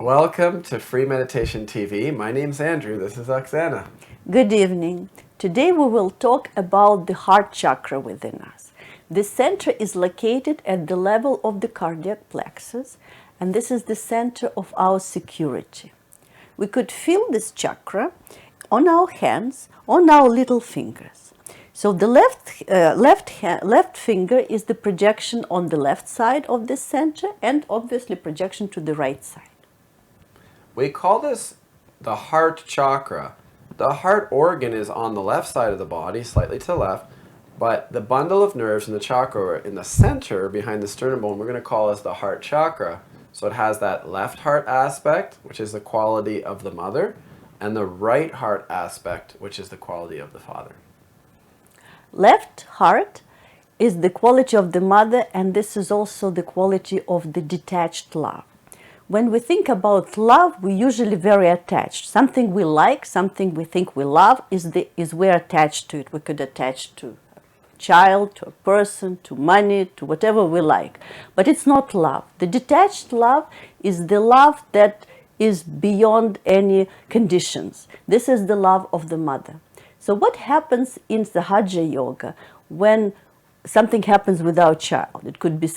Welcome to Free Meditation TV. My name's Andrew. This is Oksana. Good evening. Today we will talk about the heart chakra within us. The center is located at the level of the cardiac plexus, and this is the center of our security. We could feel this chakra on our hands, on our little fingers. So the left finger is the projection on the left side of the center, and obviously projection to the right side. We call this the heart chakra. The heart organ is on the left side of the body, slightly to the left, but the bundle of nerves in the chakra in the center behind the sternum bone, we're going to call this the heart chakra. So it has that left heart aspect, which is the quality of the mother, and the right heart aspect, which is the quality of the father. Left heart is the quality of the mother, and this is also the quality of the detached love. When we think about love, we're usually very attached. Something we like, something we think we love, is we're attached to it. We could attach to a child, to a person, to money, to whatever we like. But it's not love. The detached love is the love that is beyond any conditions. This is the love of the mother. So what happens in Sahaja Yoga when something happens with our child? It could be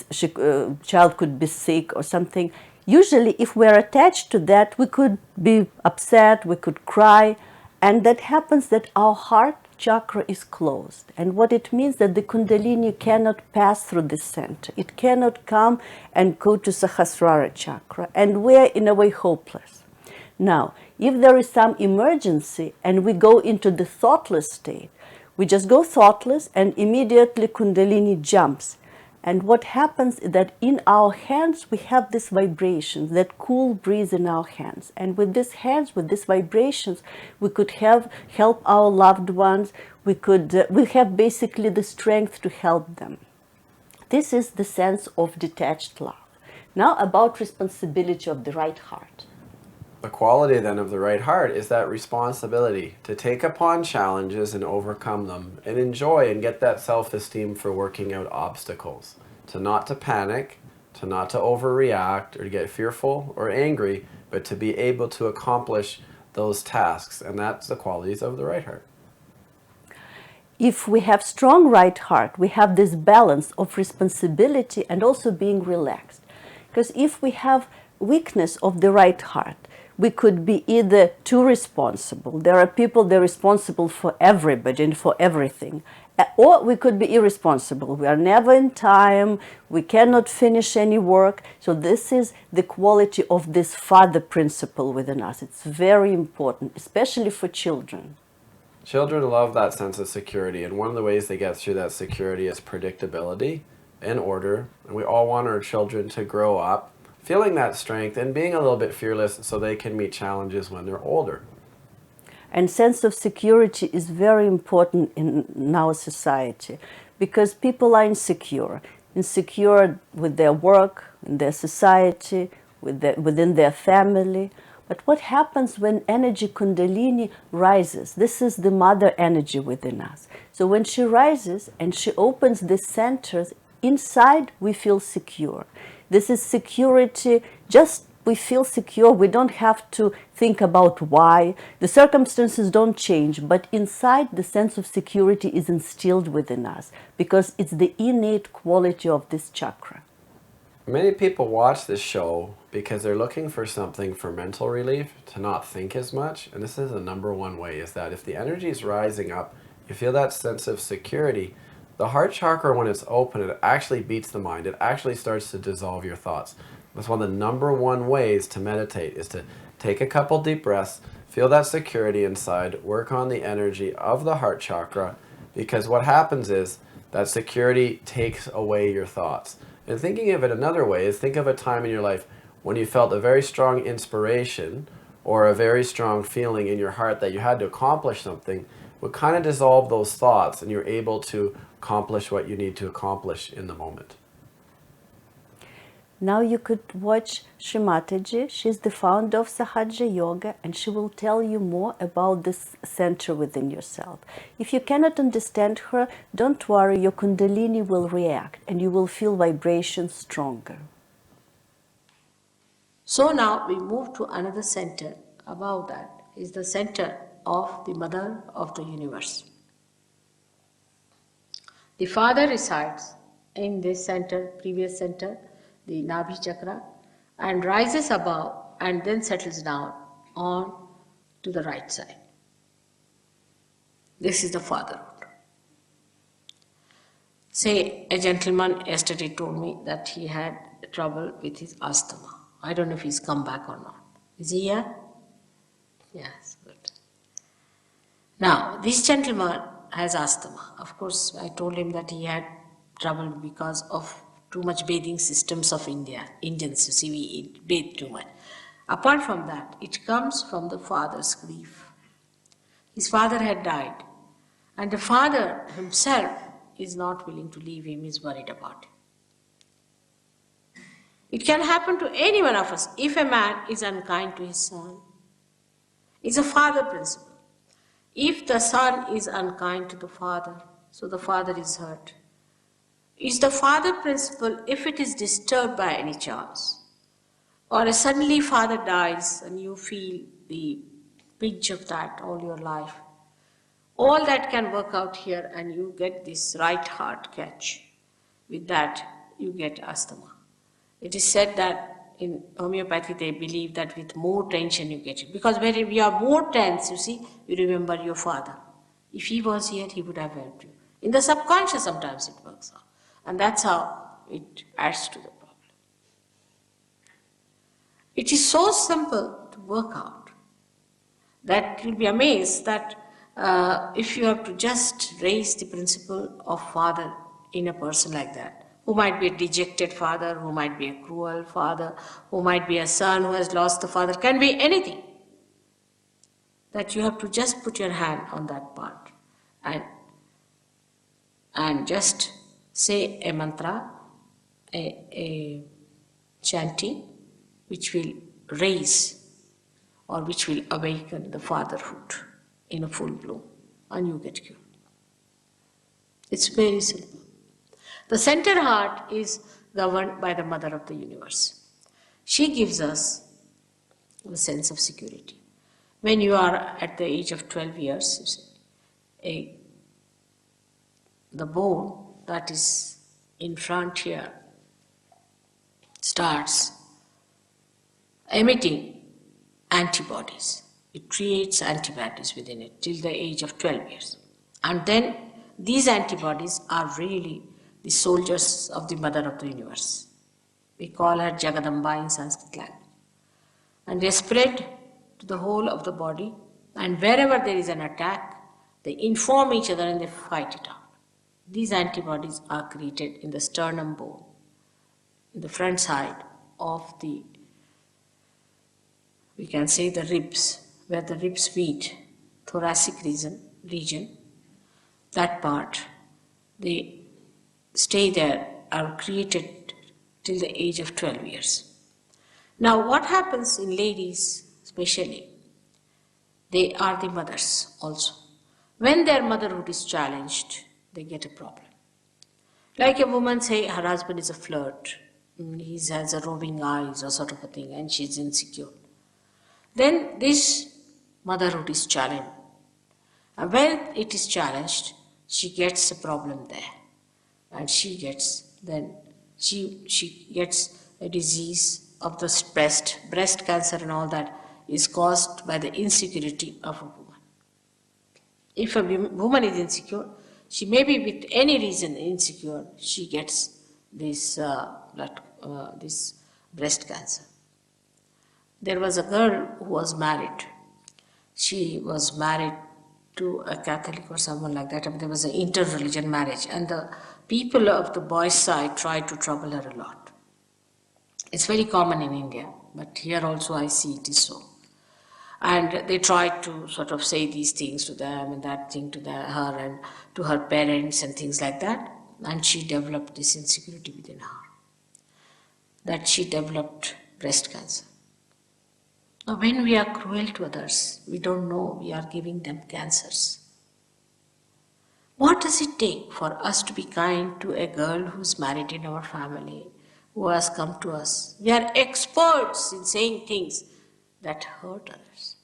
child could be sick or something. Usually, if we're attached to that, we could be upset, we could cry, and that happens that our heart chakra is closed. And what it means that the Kundalini cannot pass through the center. It cannot come and go to Sahasrara chakra, and we're in a way hopeless. Now, if there is some emergency and we go into the thoughtless state, we just go thoughtless and immediately Kundalini jumps. And what happens is that in our hands, we have this vibration, that cool breeze in our hands. And with these hands, with these vibrations, we could help our loved ones. We have basically the strength to help them. This is the sense of detached love. Now about responsibility of the right heart. The quality then of the right heart is that responsibility to take upon challenges and overcome them and enjoy and get that self-esteem for working out obstacles. To not to panic, to not to overreact or to get fearful or angry, but to be able to accomplish those tasks. And that's the qualities of the right heart. If we have strong right heart, we have this balance of responsibility and also being relaxed. Because if we have weakness of the right heart, we could be either too responsible. There are people, they're responsible for everybody and for everything. Or we could be irresponsible. We are never in time. We cannot finish any work. So this is the quality of this father principle within us. It's very important, especially for children. Children love that sense of security. And one of the ways they get through that security is predictability and order. And we all want our children to grow up feeling that strength and being a little bit fearless so they can meet challenges when they're older. And sense of security is very important in our society because people are insecure with their work, in their society, within their family. But what happens when energy Kundalini rises? This is the mother energy within us. So when she rises and she opens the centers, inside we feel secure. This is security, we feel secure. We don't have to think about why. The circumstances don't change, but inside the sense of security is instilled within us because it's the innate quality of this chakra. Many people watch this show because they're looking for something for mental relief, to not think as much. And this is the number one way, is that if the energy is rising up, you feel that sense of security. The heart chakra, when it's open, it actually beats the mind. It actually starts to dissolve your thoughts. That's one of the number one ways to meditate, is to take a couple deep breaths, feel that security inside, work on the energy of the heart chakra, because what happens is that security takes away your thoughts. And thinking of it another way is, think of a time in your life when you felt a very strong inspiration or a very strong feeling in your heart that you had to accomplish something, would kind of dissolve those thoughts and you're able to accomplish what you need to accomplish in the moment. Now you could watch Srimataji. She's the founder of Sahaja Yoga, and she will tell you more about this center within yourself. If you cannot understand her, don't worry, your Kundalini will react and you will feel vibrations stronger. So now we move to another center. Above that is the center of the mother of the universe. The father resides in this center, previous center, the Nabhi Chakra, and rises above and then settles down on to the right side. This is the fatherhood. Say, a gentleman yesterday told me that he had trouble with his asthma. I don't know if he's come back or not. Is he here? Yes, good. Now, this gentleman has asthma. Of course, I told him that he had trouble because of too much bathing systems of India. Indians, you see, we bathe too much. Apart from that, it comes from the father's grief. His father had died, and the father himself is not willing to leave him, is worried about him. It can happen to any one of us if a man is unkind to his son. It's a father principle. If the son is unkind to the father, so the father is hurt. It's the father principle if it is disturbed by any chance. Or suddenly father dies and you feel the pinch of that all your life. All that can work out here and you get this right heart catch. With that, you get asthma. It is said that in homeopathy they believe that with more tension you get it. Because when you are more tense, you see, you remember your father. If he was here, he would have helped you. In the subconscious, sometimes it works out. And that's how it adds to the problem. It is so simple to work out that you'll be amazed that if you have to just raise the principle of father in a person like that, who might be a dejected father, who might be a cruel father, who might be a son who has lost the father, can be anything, that you have to just put your hand on that part and just say a mantra, a chanting, which will raise or which will awaken the fatherhood in a full bloom, and you get cured. It's very simple. The center heart is governed by the mother of the universe. She gives us a sense of security. When you are at the age of 12 years, you see, the bone that is in front here starts emitting antibodies. It creates antibodies within it till the age of 12 years. And then these antibodies are really the soldiers of the mother of the universe. We call her Jagadamba in Sanskrit language. And they spread to the whole of the body, and wherever there is an attack, they inform each other and they fight it out. These antibodies are created in the sternum bone, in the front side of the, we can say, the ribs, where the ribs meet, thoracic region, that part, they stay there, are created till the age of 12 years. Now, what happens in ladies, especially, they are the mothers also. When their motherhood is challenged, they get a problem. Like a woman, say her husband is a flirt, he has a roving eyes or sort of a thing, and she's insecure. Then this motherhood is challenged. And when it is challenged, she gets a problem there. And she gets a disease of the breast cancer and all that is caused by the insecurity of a woman. If a woman is insecure, she may be with any reason insecure, she gets this breast cancer. There was a girl who was married. She was married to a Catholic or someone like that. I mean, there was an inter-religion marriage, and the people of the boys' side tried to trouble her a lot. It's very common in India, but here also I see it is so. And they tried to sort of say these things to them and that thing to her and to her parents and things like that. And she developed this insecurity within her, that she developed breast cancer. Now, when we are cruel to others, we don't know we are giving them cancers. What does it take for us to be kind to a girl who's married in our family, who has come to us. We are experts in saying things that hurt others.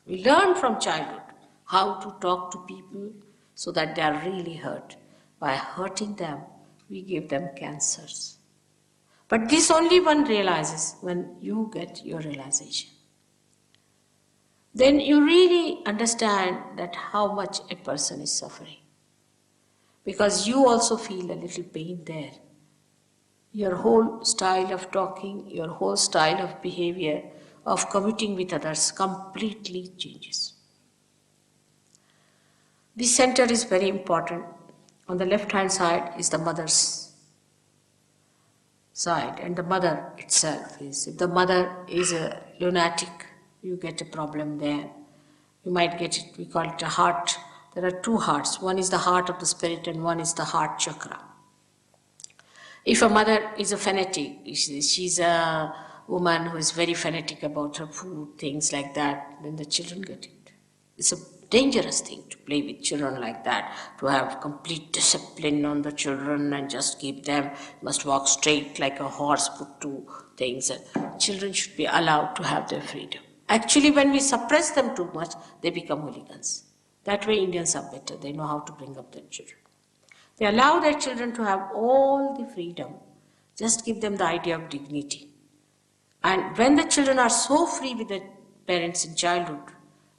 We learn from childhood how to talk to people so that they are really hurt. By hurting them, we give them cancers. But this only one realizes when you get your realization. Then you really understand that how much a person is suffering. Because you also feel a little pain there. Your whole style of talking, your whole style of behavior, of commuting with others completely changes. This center is very important. On the left hand side is the mother's side, and the mother itself is. If the mother is a lunatic, you get a problem there. You might get it, we call it a heart. There are two hearts. One is the heart of the spirit, and one is the heart chakra. If a mother is a fanatic, she's a woman who is very fanatic about her food, things like that, then the children get it. It's a dangerous thing to play with children like that, to have complete discipline on the children and just keep them, must walk straight like a horse put to things. And children should be allowed to have their freedom. Actually, when we suppress them too much, they become hooligans. That way Indians are better. They know how to bring up their children. They allow their children to have all the freedom. Just give them the idea of dignity. And when the children are so free with their parents in childhood,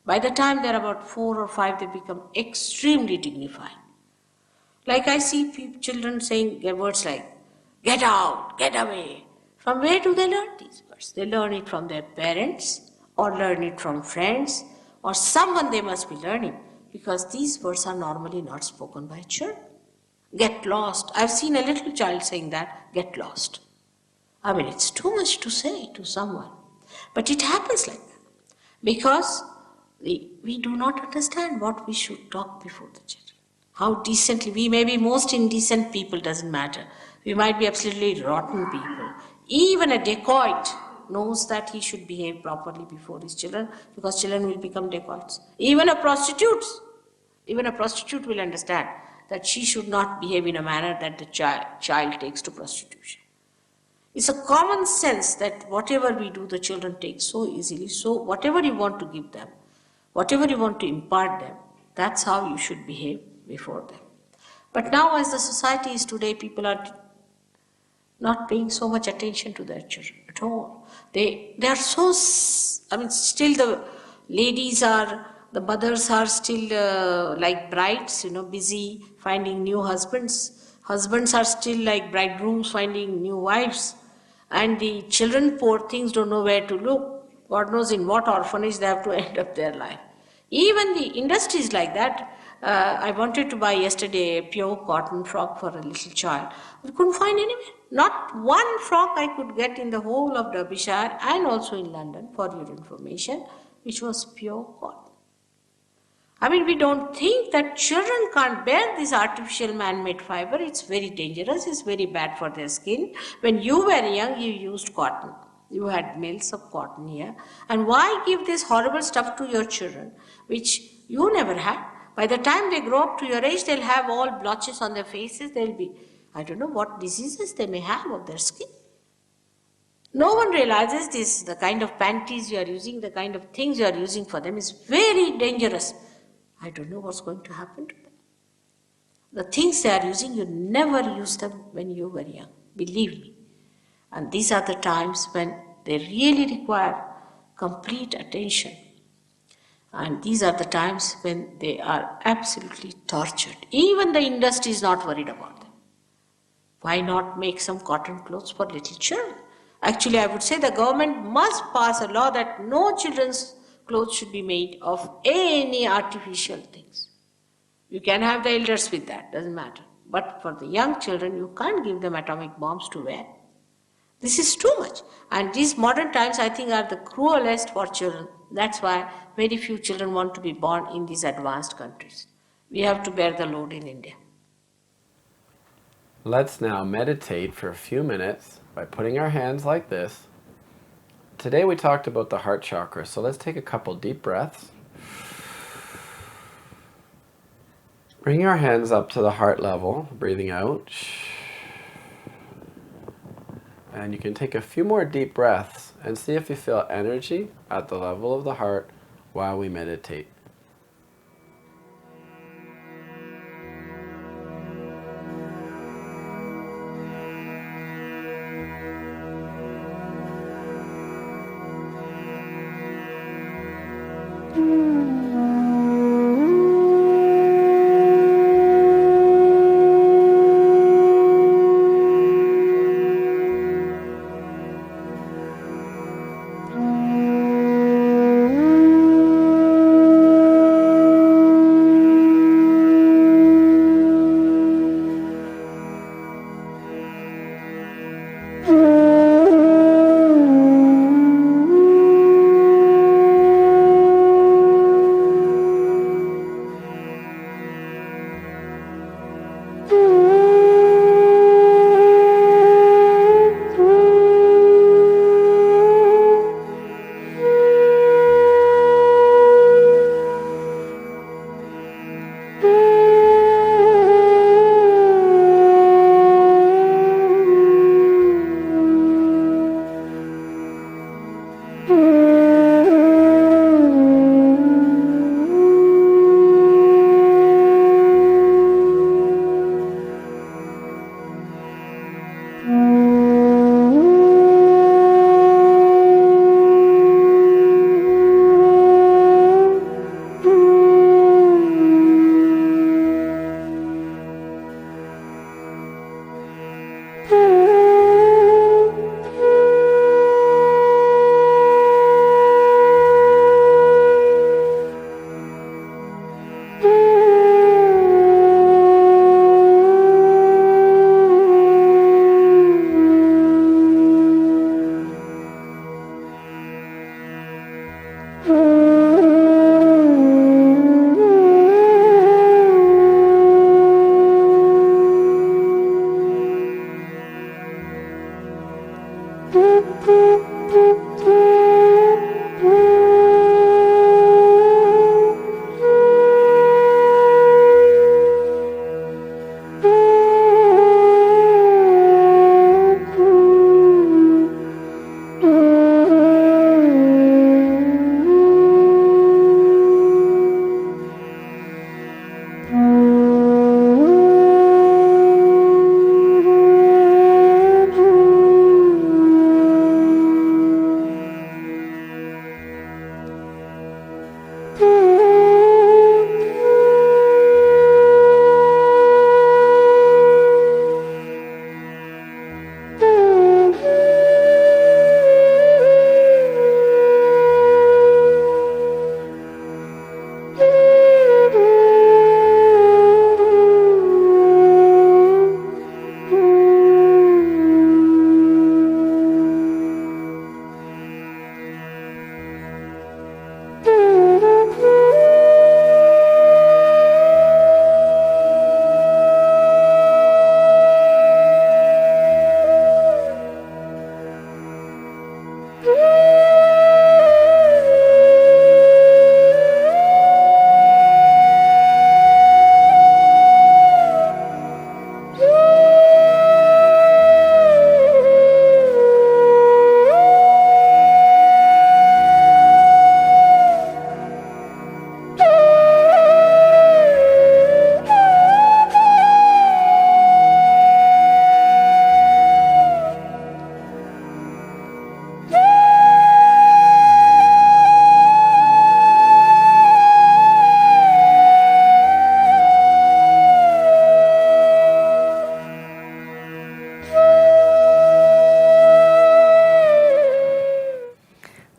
by the time they're about 4 or 5, they become extremely dignified. Like I see children saying words like, get out, get away. From where do they learn these words? They learn it from their parents, or learn it from friends, or someone they must be learning, because these words are normally not spoken by children. Get lost. I've seen a little child saying that, get lost. I mean, it's too much to say to someone. But it happens like that. Because we do not understand what we should talk before the children. How decently, we may be most indecent people, doesn't matter. We might be absolutely rotten people. Even a dacoit knows that he should behave properly before his children, because children will become dacoits. Even a prostitute will understand that she should not behave in a manner that the child takes to prostitution. It's a common sense that whatever we do, the children take so easily. So whatever you want to give them, whatever you want to impart them, that's how you should behave before them. But now, as the society is today, people are not paying so much attention to their children at all. They are so, still the the mothers are still like brides, busy finding new husbands. Husbands are still like bridegrooms finding new wives. And the children, poor things, don't know where to look. God knows in what orphanage they have to end up their life. Even the industries like that. I wanted to buy yesterday a pure cotton frock for a little child. I couldn't find anywhere. Not one frock I could get in the whole of Derbyshire and also in London, for your information, which was pure cotton. I mean, we don't think that children can't bear this artificial man-made fiber. It's very dangerous. It's very bad for their skin. When you were young, you used cotton. You had mills of cotton here. And why give this horrible stuff to your children, which you never had? By the time they grow up to your age, they'll have all blotches on their faces. They'll be, I don't know what diseases they may have of their skin. No one realizes this. The kind of panties you are using, the kind of things you are using for them is very dangerous. I don't know what's going to happen to them. The things they are using, you never used them when you were young. Believe me. And these are the times when they really require complete attention. And these are the times when they are absolutely tortured. Even the industry is not worried about them. Why not make some cotton clothes for little children? Actually, I would say the government must pass a law that no children's clothes should be made of any artificial things. You can have the elders with that, doesn't matter. But for the young children, you can't give them atomic bombs to wear. This is too much. And these modern times, I think, are the cruelest for children. That's why very few children want to be born in these advanced countries. We have to bear the load in India. Let's now meditate for a few minutes by putting our hands like this. Today we talked about the heart chakra, so let's take a couple deep breaths. Bring our hands up to the heart level, breathing out. And you can take a few more deep breaths and see if you feel energy at the level of the heart while we meditate.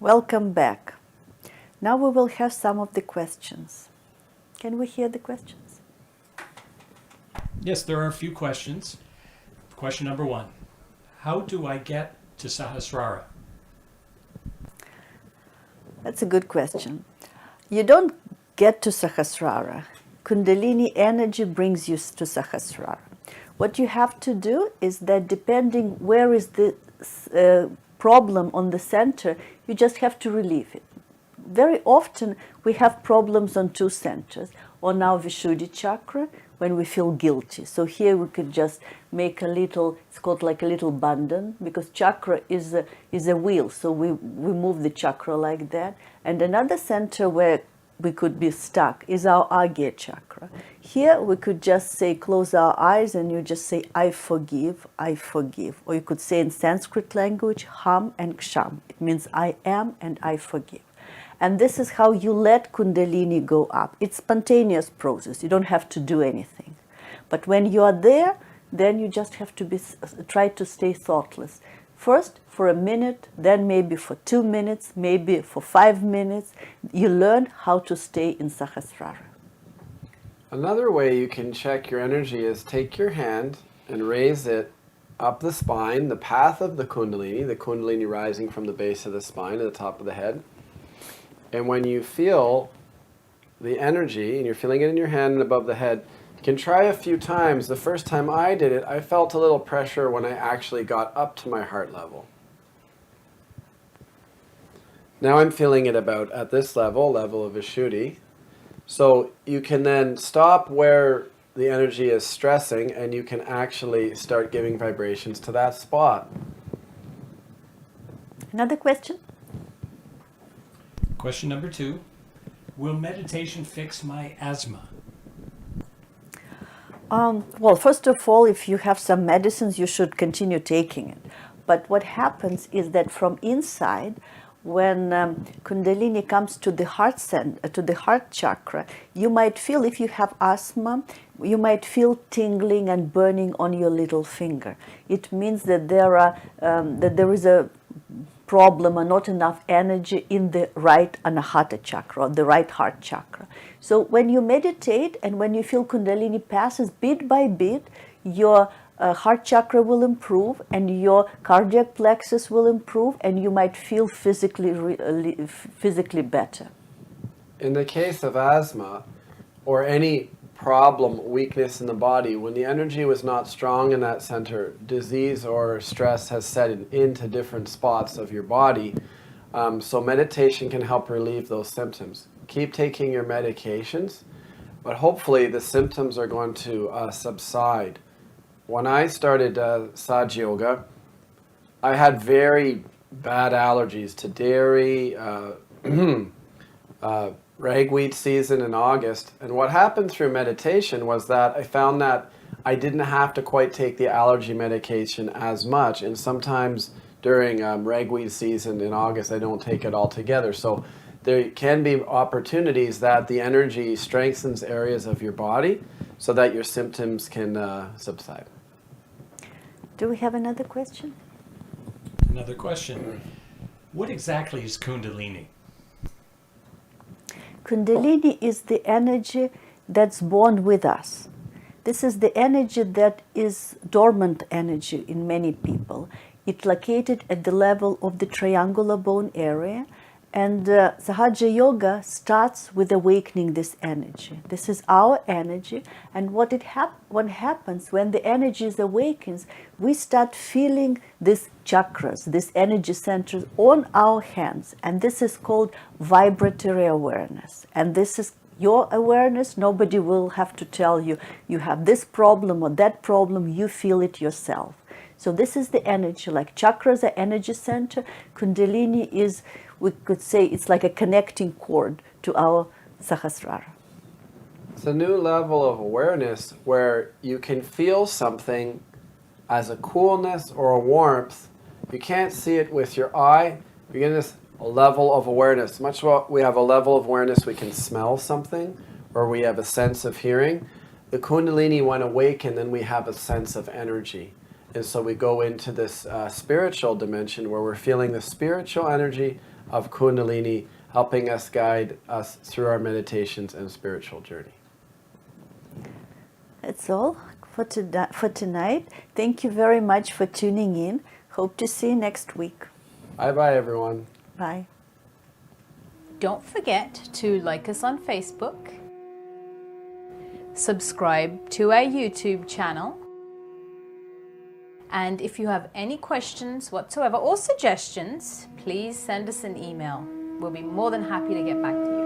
Welcome back. Now we will have some of the questions. Can we hear the questions? Yes, there are a few questions. Question number 1. How do I get to Sahasrara? That's a good question. You don't get to Sahasrara. Kundalini energy brings you to Sahasrara. What you have to do is that depending where is the problem on the center, you just have to relieve it. Very often we have problems on two centers. On our Vishuddhi chakra, when we feel guilty. So here we could just make a little, it's called like a little bandhan, because chakra is a wheel. So we move the chakra like that. And another center where we could be stuck is our Agya chakra. Here we could just say, close our eyes, and you just say, I forgive, I forgive. Or you could say in Sanskrit language, Ham and Ksham. It means I am and I forgive. And this is how you let Kundalini go up. It's spontaneous process. You don't have to do anything. But when you are there, then you just have to try to stay thoughtless. First for a minute, then maybe for 2 minutes, maybe for 5 minutes. You learn how to stay in Sahasrara. Another way you can check your energy is take your hand and raise it up the spine, the path of the Kundalini rising from the base of the spine to the top of the head. And when you feel the energy, and you're feeling it in your hand and above the head, you can try a few times. The first time I did it, I felt a little pressure when I actually got up to my heart level. Now I'm feeling it about at this level of Vishuddhi. So you can then stop where the energy is stressing, and you can actually start giving vibrations to that spot. Another question? Question number 2. Will meditation fix my asthma? Well, first of all, if you have some medicines, you should continue taking it. But what happens is that from inside, when Kundalini comes to the heart center, to the heart chakra, you might feel, if you have asthma, you might feel tingling and burning on your little finger. It means that there is a problem or not enough energy in the right Anahata chakra, or the right heart chakra. So when you meditate and when you feel Kundalini passes bit by bit, your heart chakra will improve, and your cardiac plexus will improve, and you might feel physically better. In the case of asthma or any problem, weakness in the body, when the energy was not strong in that center, disease or stress has set into different spots of your body. So meditation can help relieve those symptoms. Keep taking your medications, but hopefully the symptoms are going to subside. When I started Saj Yoga, I had very bad allergies to dairy, ragweed season in August. And what happened through meditation was that I found that I didn't have to quite take the allergy medication as much. And sometimes during ragweed season in August, I don't take it altogether. So there can be opportunities that the energy strengthens areas of your body so that your symptoms can subside. Do we have another question? Another question. What exactly is Kundalini? Kundalini is the energy that's born with us. This is the energy that is dormant energy in many people. It's located at the level of the triangular bone area, and Sahaja Yoga starts with awakening this energy. This is our energy, and what happens when the energy is awakens, we start feeling these chakras, these energy centers on our hands, and this is called vibratory awareness. And this is your awareness. Nobody will have to tell you, you have this problem or that problem, you feel it yourself. So this is the energy, like chakras are energy center. Kundalini is, we could say, it's like a connecting cord to our Sahasrara. It's a new level of awareness where you can feel something as a coolness or a warmth. You can't see it with your eye. You get this level of awareness. Much like we have a level of awareness, we can smell something, or we have a sense of hearing. The Kundalini, when awakened, then we have a sense of energy. And so we go into this spiritual dimension where we're feeling the spiritual energy of Kundalini helping us guide us through our meditations and spiritual journey. That's all for tonight. Thank you very much for tuning in. Hope to see you next week. Bye-bye, everyone. Bye. Don't forget to like us on Facebook, subscribe to our YouTube channel, and if you have any questions whatsoever or suggestions, please send us an email. We'll be more than happy to get back to you.